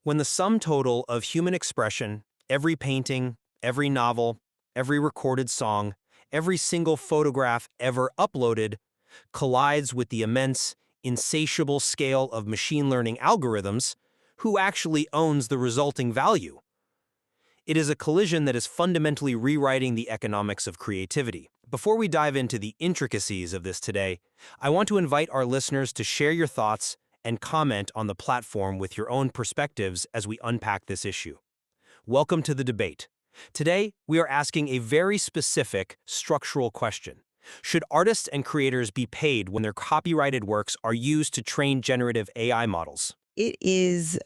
When the sum total of human expression, every painting, every novel, every recorded song, every single photograph ever uploaded collides with the immense, insatiable scale of machine learning algorithms, who actually owns the resulting value? It is a collision that is fundamentally rewriting the economics of creativity. Before we dive into the intricacies of this today, I want to invite our listeners to share your thoughts and comment on the platform with your own perspectives as we unpack this issue. Welcome to the debate. Today, we are asking a very specific structural question. Should artists and creators be paid when their copyrighted works are used to train generative AI models? It's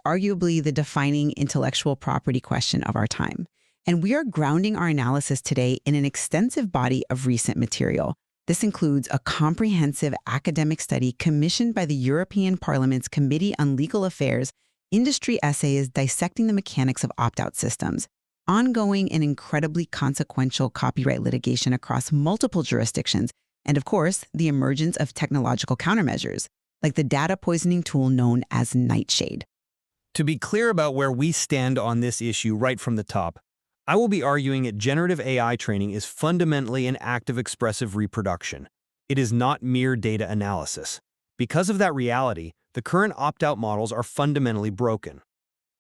arguably the defining intellectual property question of our time. And we are grounding our analysis today in an extensive body of recent material. This includes a comprehensive academic study commissioned by the European Parliament's Committee on Legal Affairs, industry essays dissecting the mechanics of opt-out systems, ongoing and incredibly consequential copyright litigation across multiple jurisdictions, and of course, the emergence of technological countermeasures, like the data poisoning tool known as Nightshade. To be clear about where we stand on this issue right from the top, I will be arguing that generative AI training is fundamentally an act of expressive reproduction. It is not mere data analysis. Because of that reality, the current opt-out models are fundamentally broken.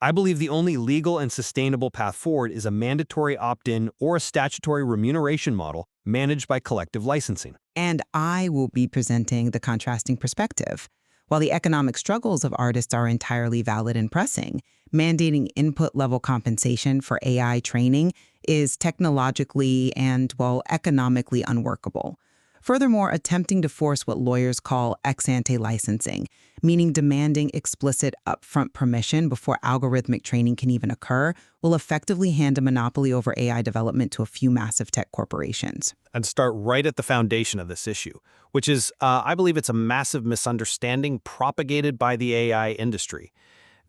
I believe the only legal and sustainable path forward is a mandatory opt-in or a statutory remuneration model managed by collective licensing. And I will be presenting the contrasting perspective. While the economic struggles of artists are entirely valid and pressing, mandating input-level compensation for AI training is technologically and, economically unworkable. Furthermore, attempting to force what lawyers call ex-ante licensing, meaning demanding explicit upfront permission before algorithmic training can even occur, will effectively hand a monopoly over AI development to a few massive tech corporations. And start right at the foundation of this issue, which is, I believe it's a massive misunderstanding propagated by the AI industry.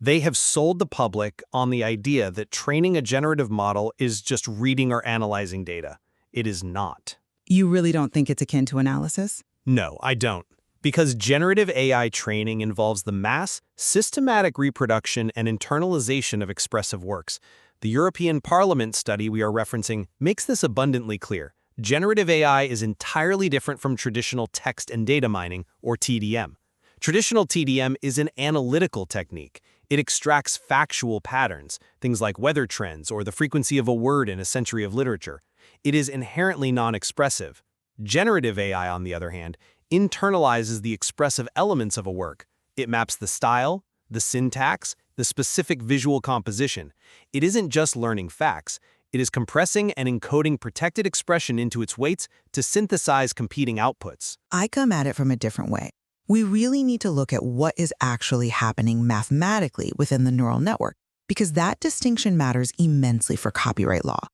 They have sold the public on the idea that training a generative model is just reading or analyzing data. It is not. You really don't think it's akin to analysis? No, I don't. Because generative AI training involves the mass, systematic reproduction and internalization of expressive works. The European Parliament study we are referencing makes this abundantly clear. Generative AI is entirely different from traditional text and data mining, or TDM. Traditional TDM is an analytical technique. It extracts factual patterns, things like weather trends or the frequency of a word in a century of literature. It is inherently non-expressive. Generative AI, on the other hand, internalizes the expressive elements of a work. It maps the style, the syntax, the specific visual composition. It isn't just learning facts. It is compressing and encoding protected expression into its weights to synthesize competing outputs. I come at it from a different way. We really need to look at what is actually happening mathematically within the neural network, because that distinction matters immensely for copyright law.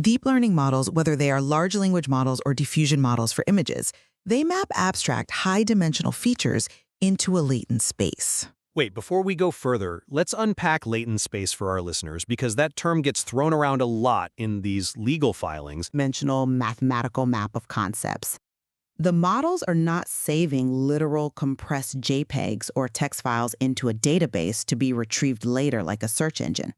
Deep learning models, whether they are large language models or diffusion models for images, they map abstract, high-dimensional features into a latent space. Wait, before we go further, let's unpack latent space for our listeners, because that term gets thrown around a lot in these legal filings. Dimensional mathematical map of concepts. The models are not saving literal compressed JPEGs or text files into a database to be retrieved later like a search engine.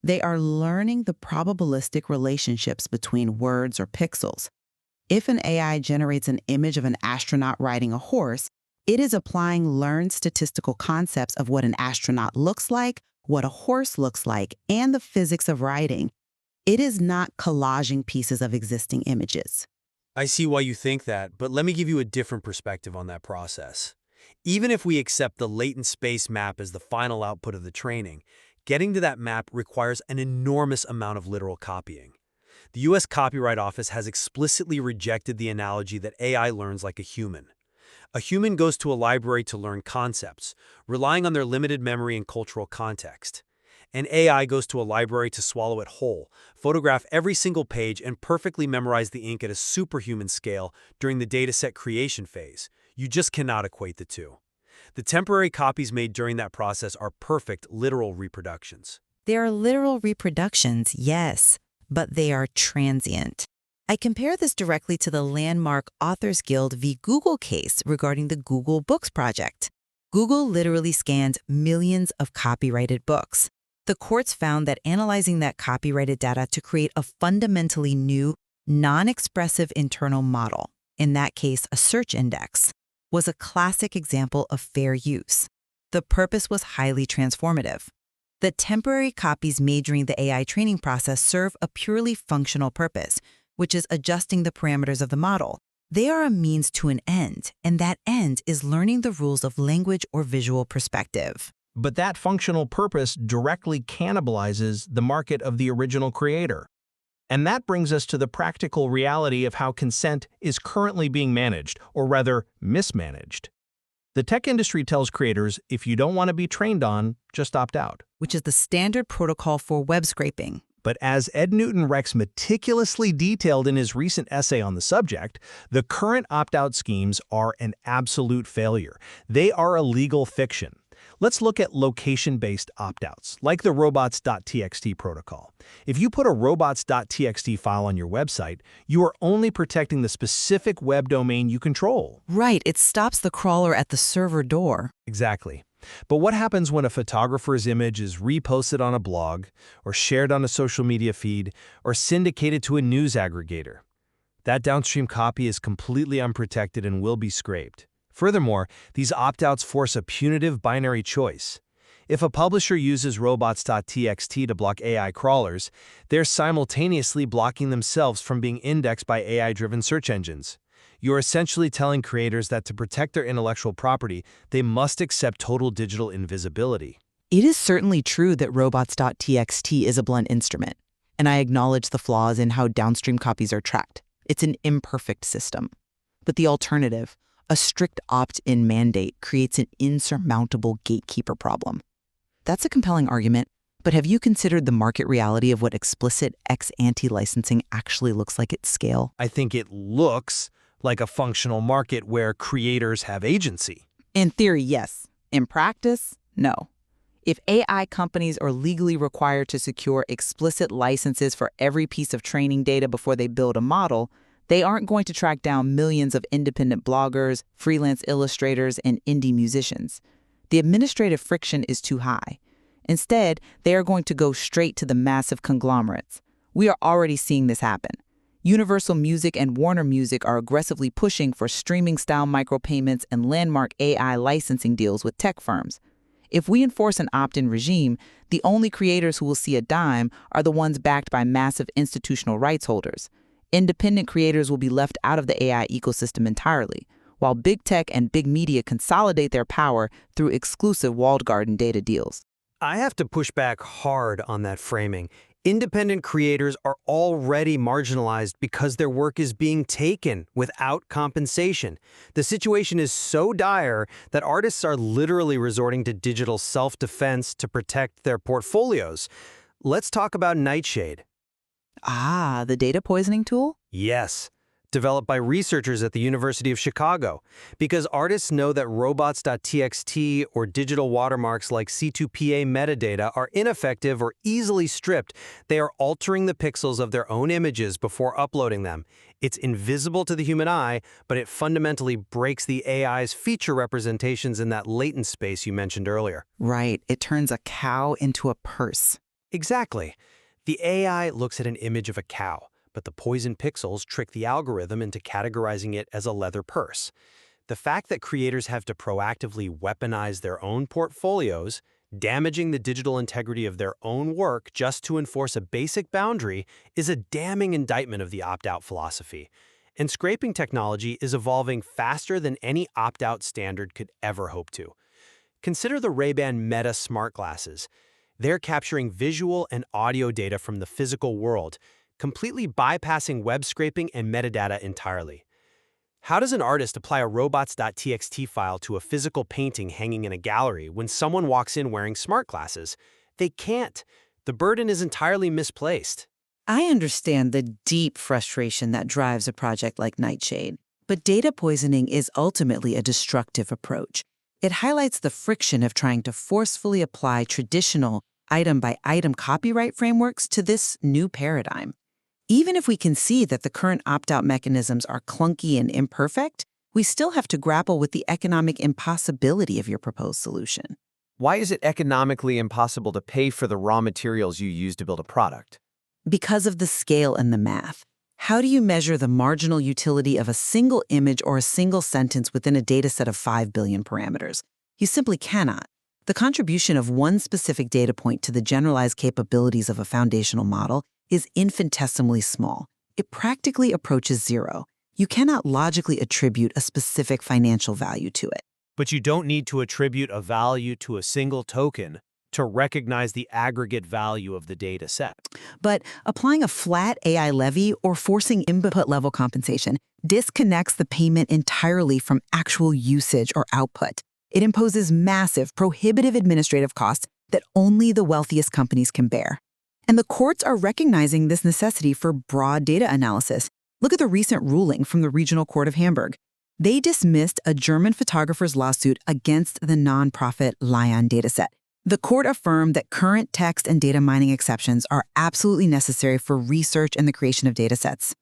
They are learning the probabilistic relationships between words or pixels. If an AI generates an image of an astronaut riding a horse, it is applying learned statistical concepts of what an astronaut looks like, what a horse looks like, and the physics of riding. It is not collaging pieces of existing images. I see why you think that, but let me give you a different perspective on that process. Even if we accept the latent space map as the final output of the training, getting to that map requires an enormous amount of literal copying. The U.S. Copyright Office has explicitly rejected the analogy that AI learns like a human. A human goes to a library to learn concepts, relying on their limited memory and cultural context. An AI goes to a library to swallow it whole, photograph every single page, and perfectly memorize the ink at a superhuman scale during the dataset creation phase. You just cannot equate the two. The temporary copies made during that process are perfect, literal reproductions. They are literal reproductions, yes, but they are transient. I compare this directly to the landmark Authors Guild v. Google case regarding the Google Books project. Google literally scans millions of copyrighted books. The courts found that analyzing that copyrighted data to create a fundamentally new, non-expressive internal model, in that case a search index, was a classic example of fair use. The purpose was highly transformative. The temporary copies made during the AI training process serve a purely functional purpose, which is adjusting the parameters of the model. They are a means to an end, and that end is learning the rules of language or visual perspective. But that functional purpose directly cannibalizes the market of the original creator. And that brings us to the practical reality of how consent is currently being managed, or rather, mismanaged. The tech industry tells creators, if you don't want to be trained on, just opt out. Which is the standard protocol for web scraping. But as Ed Newton-Rex meticulously detailed in his recent essay on the subject, the current opt-out schemes are an absolute failure. They are a legal fiction. Let's look at location-based opt-outs, like the robots.txt protocol. If you put a robots.txt file on your website, you are only protecting the specific web domain you control. Right, it stops the crawler at the server door. Exactly. But what happens when a photographer's image is reposted on a blog, or shared on a social media feed, or syndicated to a news aggregator? That downstream copy is completely unprotected and will be scraped. Furthermore, these opt-outs force a punitive binary choice. If a publisher uses robots.txt to block AI crawlers, they're simultaneously blocking themselves from being indexed by AI-driven search engines. You're essentially telling creators that to protect their intellectual property, they must accept total digital invisibility. It is certainly true that robots.txt is a blunt instrument, and I acknowledge the flaws in how downstream copies are tracked. It's an imperfect system. But the alternative, a strict opt-in mandate, creates an insurmountable gatekeeper problem. That's a compelling argument, but have you considered the market reality of what explicit ex-ante licensing actually looks like at scale? I think it looks like a functional market where creators have agency. In theory, yes. In practice, no. If AI companies are legally required to secure explicit licenses for every piece of training data before they build a model, they aren't going to track down millions of independent bloggers, freelance illustrators, and indie musicians. The administrative friction is too high. Instead, they are going to go straight to the massive conglomerates. We are already seeing this happen. Universal Music and Warner Music are aggressively pushing for streaming-style micropayments and landmark AI licensing deals with tech firms. If we enforce an opt-in regime, the only creators who will see a dime are the ones backed by massive institutional rights holders. Independent creators will be left out of the AI ecosystem entirely, while big tech and big media consolidate their power through exclusive walled garden data deals. I have to push back hard on that framing. Independent creators are already marginalized because their work is being taken without compensation. The situation is so dire that artists are literally resorting to digital self-defense to protect their portfolios. Let's talk about Nightshade. Ah, the data poisoning tool? Yes, developed by researchers at the University of Chicago. Because artists know that robots.txt or digital watermarks like C2PA metadata are ineffective or easily stripped, they are altering the pixels of their own images before uploading them. It's invisible to the human eye, but it fundamentally breaks the AI's feature representations in that latent space you mentioned earlier. Right, it turns a cow into a purse. Exactly. The AI looks at an image of a cow, but the poison pixels trick the algorithm into categorizing it as a leather purse. The fact that creators have to proactively weaponize their own portfolios, damaging the digital integrity of their own work just to enforce a basic boundary, is a damning indictment of the opt-out philosophy. And scraping technology is evolving faster than any opt-out standard could ever hope to. Consider the Ray-Ban Meta smart glasses. They're capturing visual and audio data from the physical world, completely bypassing web scraping and metadata entirely. How does an artist apply a robots.txt file to a physical painting hanging in a gallery when someone walks in wearing smart glasses? They can't. The burden is entirely misplaced. I understand the deep frustration that drives a project like Nightshade, but data poisoning is ultimately a destructive approach. It highlights the friction of trying to forcefully apply traditional item-by-item copyright frameworks to this new paradigm. Even if we can see that the current opt-out mechanisms are clunky and imperfect, we still have to grapple with the economic impossibility of your proposed solution. Why is it economically impossible to pay for the raw materials you use to build a product? Because of the scale and the math. How do you measure the marginal utility of a single image or a single sentence within a dataset of 5 billion parameters? You simply cannot. The contribution of one specific data point to the generalized capabilities of a foundational model is infinitesimally small. It practically approaches zero. You cannot logically attribute a specific financial value to it. But you don't need to attribute a value to a single token to recognize the aggregate value of the data set. But applying a flat AI levy or forcing input-level compensation disconnects the payment entirely from actual usage or output. It imposes massive, prohibitive administrative costs that only the wealthiest companies can bear. And the courts are recognizing this necessity for broad data analysis. Look at the recent ruling from the Regional Court of Hamburg. They dismissed a German photographer's lawsuit against the nonprofit Lion dataset. The court affirmed that current text and data mining exceptions are absolutely necessary for research and the creation of datasets.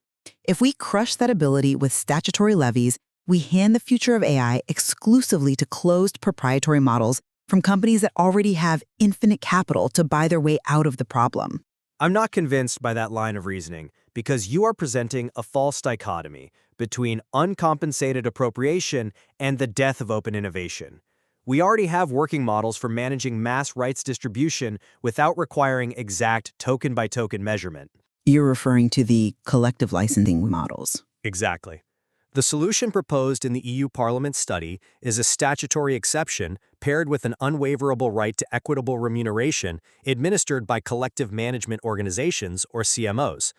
If we crush that ability with statutory levies, we hand the future of AI exclusively to closed proprietary models from companies that already have infinite capital to buy their way out of the problem. I'm not convinced by that line of reasoning because you are presenting a false dichotomy between uncompensated appropriation and the death of open innovation. We already have working models for managing mass rights distribution without requiring exact token-by-token measurement. You're referring to the collective licensing models. Exactly. The solution proposed in the EU Parliament study is a statutory exception paired with an unwaverable right to equitable remuneration administered by collective management organizations, or CMOs.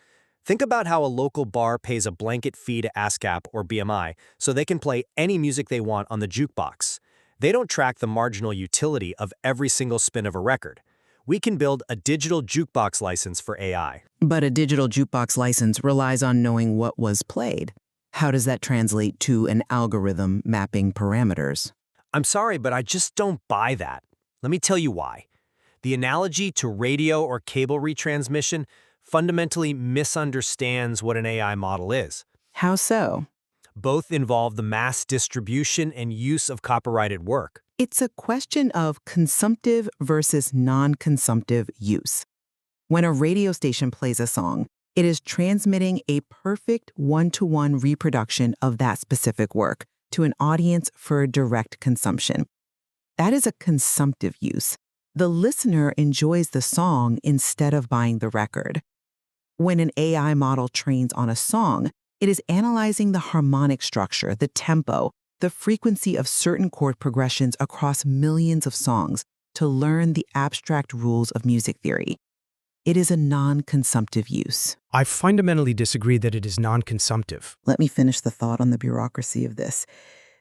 Think about how a local bar pays a blanket fee to ASCAP or BMI so they can play any music they want on the jukebox. They don't track the marginal utility of every single spin of a record. We can build a digital jukebox license for AI. But a digital jukebox license relies on knowing what was played. How does that translate to an algorithm mapping parameters? I'm sorry, but I just don't buy that. Let me tell you why. The analogy to radio or cable retransmission fundamentally misunderstands what an AI model is. How so? Both involve the mass distribution and use of copyrighted work. It's a question of consumptive versus non-consumptive use. When a radio station plays a song, it is transmitting a perfect one-to-one reproduction of that specific work to an audience for direct consumption. That is a consumptive use. The listener enjoys the song instead of buying the record. When an AI model trains on a song, it is analyzing the harmonic structure, the tempo, the frequency of certain chord progressions across millions of songs to learn the abstract rules of music theory. It is a non-consumptive use. I fundamentally disagree that it is non-consumptive. Let me finish the thought on the bureaucracy of this.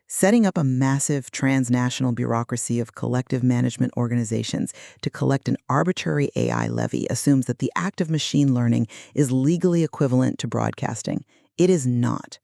Setting up a massive transnational bureaucracy of collective management organizations to collect an arbitrary AI levy assumes that the act of machine learning is legally equivalent to broadcasting. It is not.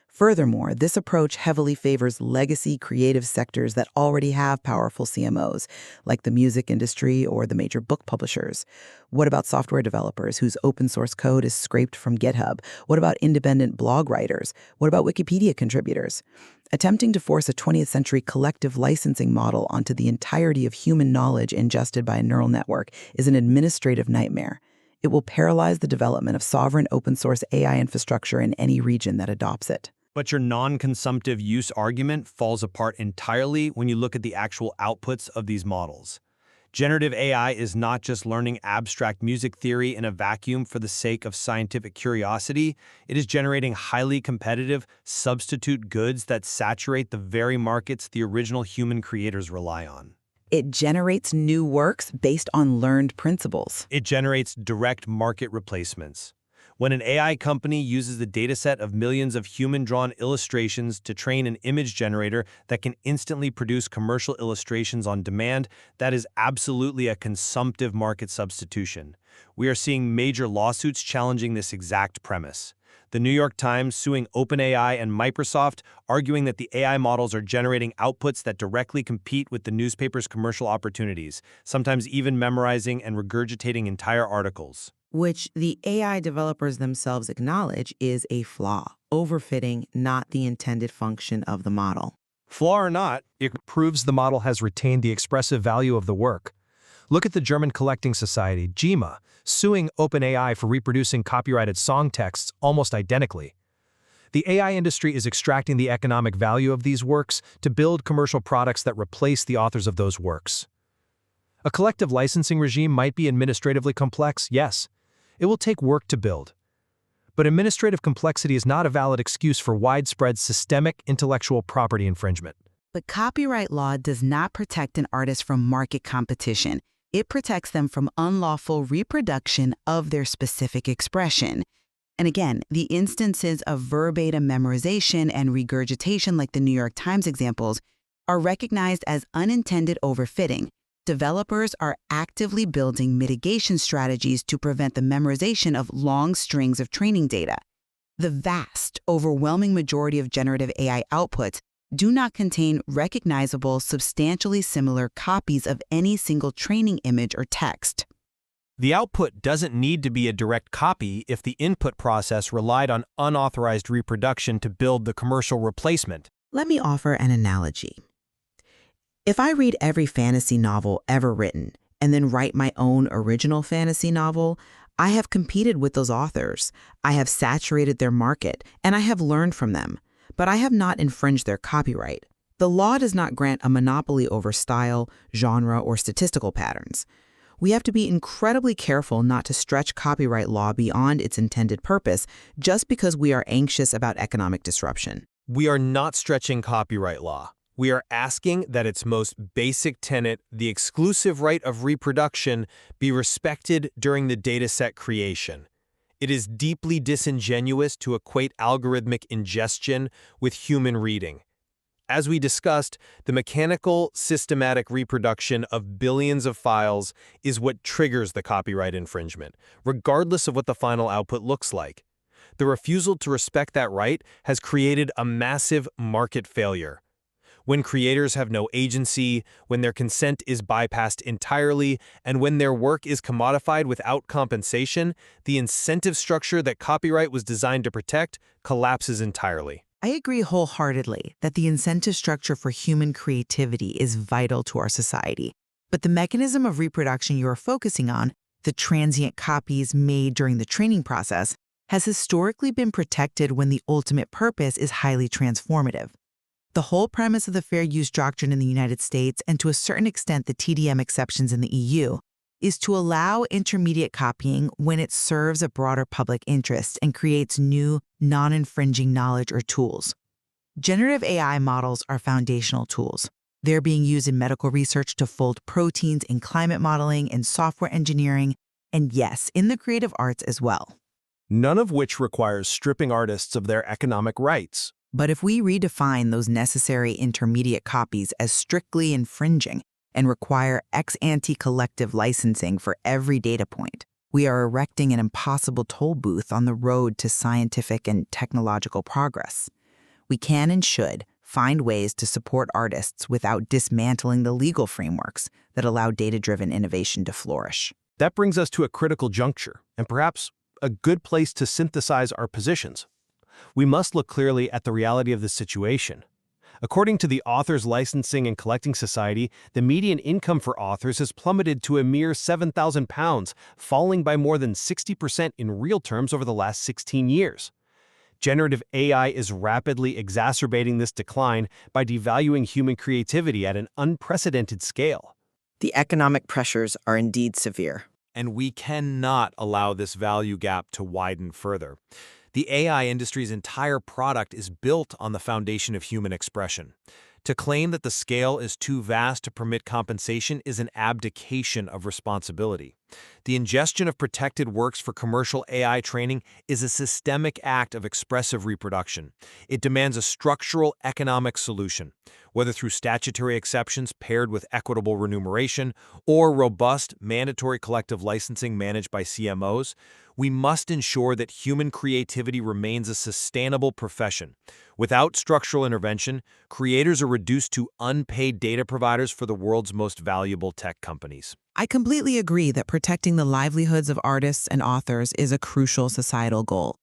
Furthermore, this approach heavily favors legacy creative sectors that already have powerful CMOs, like the music industry or the major book publishers. What about software developers whose open source code is scraped from GitHub? What about independent blog writers? What about Wikipedia contributors? Attempting to force a 20th century collective licensing model onto the entirety of human knowledge ingested by a neural network is an administrative nightmare. It will paralyze the development of sovereign open source AI infrastructure in any region that adopts it. But your non-consumptive use argument falls apart entirely when you look at the actual outputs of these models. Generative AI is not just learning abstract music theory in a vacuum for the sake of scientific curiosity. It is generating highly competitive substitute goods that saturate the very markets the original human creators rely on. It generates new works based on learned principles. It generates direct market replacements. When an AI company uses the dataset of millions of human-drawn illustrations to train an image generator that can instantly produce commercial illustrations on demand, that is absolutely a consumptive market substitution. We are seeing major lawsuits challenging this exact premise. The New York Times suing OpenAI and Microsoft, arguing that the AI models are generating outputs that directly compete with the newspaper's commercial opportunities, sometimes even memorizing and regurgitating entire articles. which the AI developers themselves acknowledge is a flaw, overfitting, not the intended function of the model. Flaw or not, it proves the model has retained the expressive value of the work. Look at the German collecting society, GEMA, suing OpenAI for reproducing copyrighted song texts almost identically. The AI industry is extracting the economic value of these works to build commercial products that replace the authors of those works. A collective licensing regime might be administratively complex, yes. It will take work to build. But administrative complexity is not a valid excuse for widespread systemic intellectual property infringement. But copyright law does not protect an artist from market competition. It protects them from unlawful reproduction of their specific expression. And again, the instances of verbatim memorization and regurgitation, like the New York Times examples, are recognized as unintended overfitting. Developers are actively building mitigation strategies to prevent the memorization of long strings of training data. The vast, overwhelming majority of generative AI outputs do not contain recognizable, substantially similar copies of any single training image or text. The output doesn't need to be a direct copy if the input process relied on unauthorized reproduction to build the commercial replacement. Let me offer an analogy. If I read every fantasy novel ever written and then write my own original fantasy novel, I have competed with those authors. I have saturated their market, and I have learned from them. But I have not infringed their copyright. The law does not grant a monopoly over style, genre, or statistical patterns. We have to be incredibly careful not to stretch copyright law beyond its intended purpose just because we are anxious about economic disruption. We are not stretching copyright law. We are asking that its most basic tenet, the exclusive right of reproduction, be respected during the dataset creation. It is deeply disingenuous to equate algorithmic ingestion with human reading. As we discussed, the mechanical, systematic reproduction of billions of files is what triggers the copyright infringement, regardless of what the final output looks like. The refusal to respect that right has created a massive market failure. When creators have no agency, when their consent is bypassed entirely, and when their work is commodified without compensation, the incentive structure that copyright was designed to protect collapses entirely. I agree wholeheartedly that the incentive structure for human creativity is vital to our society. But the mechanism of reproduction you are focusing on, the transient copies made during the training process, has historically been protected when the ultimate purpose is highly transformative. The whole premise of the fair use doctrine in the United States, and to a certain extent the TDM exceptions in the EU, is to allow intermediate copying when it serves a broader public interest and creates new, non-infringing knowledge or tools. Generative AI models are foundational tools. They're being used in medical research to fold proteins in climate modeling and software engineering, and yes, in the creative arts as well. None of which requires stripping artists of their economic rights. But if we redefine those necessary intermediate copies as strictly infringing and require ex-ante collective licensing for every data point, we are erecting an impossible toll booth on the road to scientific and technological progress. We can and should find ways to support artists without dismantling the legal frameworks that allow data-driven innovation to flourish. That brings us to a critical juncture, and perhaps a good place to synthesize our positions. We must look clearly at the reality of the situation. According to the Authors Licensing and Collecting Society, the median income for authors has plummeted to a mere £7,000, falling by more than 60% in real terms over the last 16 years. Generative AI is rapidly exacerbating this decline by devaluing human creativity at an unprecedented scale. The economic pressures are indeed severe. And we cannot allow this value gap to widen further. The AI industry's entire product is built on the foundation of human expression. To claim that the scale is too vast to permit compensation is an abdication of responsibility. The ingestion of protected works for commercial AI training is a systemic act of expressive reproduction. It demands a structural economic solution. whether through statutory exceptions paired with equitable remuneration or robust, mandatory collective licensing managed by CMOs. We must ensure that human creativity remains a sustainable profession. Without structural intervention, creators are reduced to unpaid data providers for the world's most valuable tech companies. I completely agree that protecting the livelihoods of artists and authors is a crucial societal goal.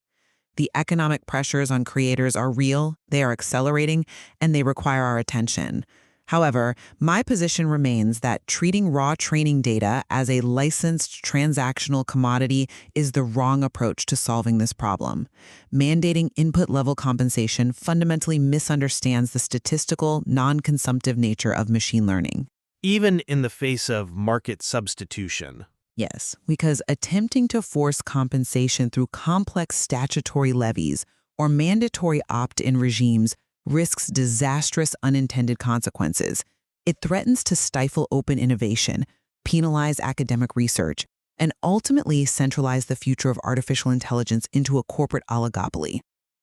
The economic pressures on creators are real, they are accelerating, and they require our attention. However, my position remains that treating raw training data as a licensed transactional commodity is the wrong approach to solving this problem. Mandating input-level compensation fundamentally misunderstands the statistical, non-consumptive nature of machine learning. Even in the face of market substitution. Yes, because attempting to force compensation through complex statutory levies or mandatory opt-in regimes risks disastrous unintended consequences. It threatens to stifle open innovation, penalize academic research, and ultimately centralize the future of artificial intelligence into a corporate oligopoly.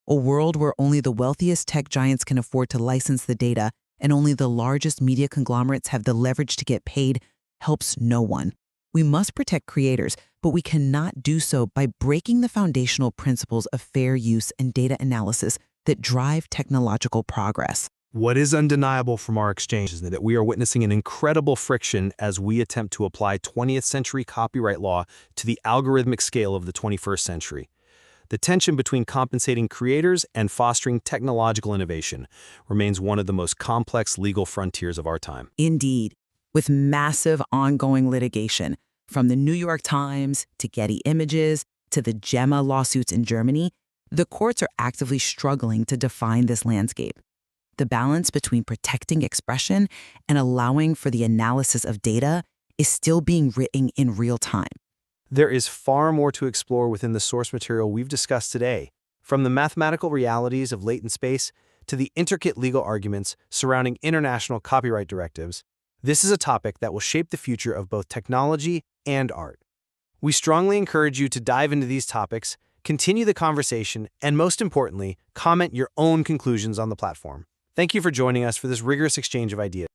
A world where only the wealthiest tech giants can afford to license the data and only the largest media conglomerates have the leverage to get paid helps no one. We must protect creators, but we cannot do so by breaking the foundational principles of fair use and data analysis that drive technological progress. What is undeniable from our exchange is that we are witnessing an incredible friction as we attempt to apply 20th century copyright law to the algorithmic scale of the 21st century. The tension between compensating creators and fostering technological innovation remains one of the most complex legal frontiers of our time. Indeed, with massive ongoing litigation, from the New York Times to Getty Images to the Gemma lawsuits in Germany, the courts are actively struggling to define this landscape. The balance between protecting expression and allowing for the analysis of data is still being written in real time. There is far more to explore within the source material we've discussed today, from the mathematical realities of latent space to the intricate legal arguments surrounding international copyright directives. This is a topic that will shape the future of both technology and art. We strongly encourage you to dive into these topics, continue the conversation, and most importantly, comment your own conclusions on the platform. Thank you for joining us for this rigorous exchange of ideas.